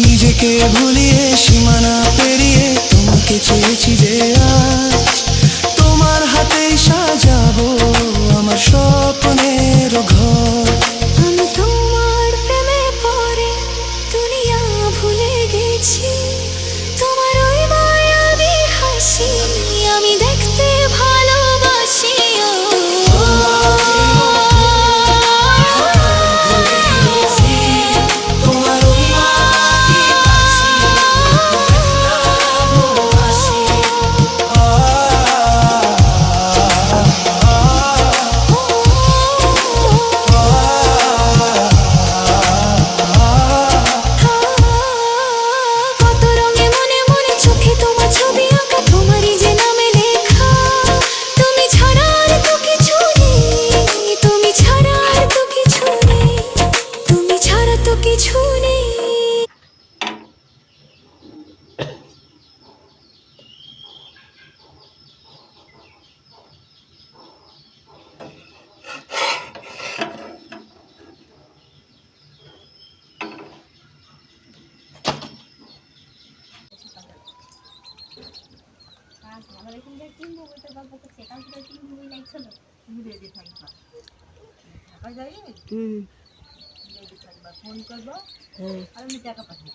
নিজেকে ভুলিয়ে সীমানা পেরিয়ে তোমাকে চেয়েছি যে আজ তোমার হাতেই সাজাবো আমার স্বপ্নের ঘর। আমি তোমার প্রেমে পড়ে দুনিয়া ভুলে গেছি, তোমার ওই মায়াবী হাসি আমি দেখতে ভালোবাসি। ফোন করবো আর আমি টাকা পাঠিয়ে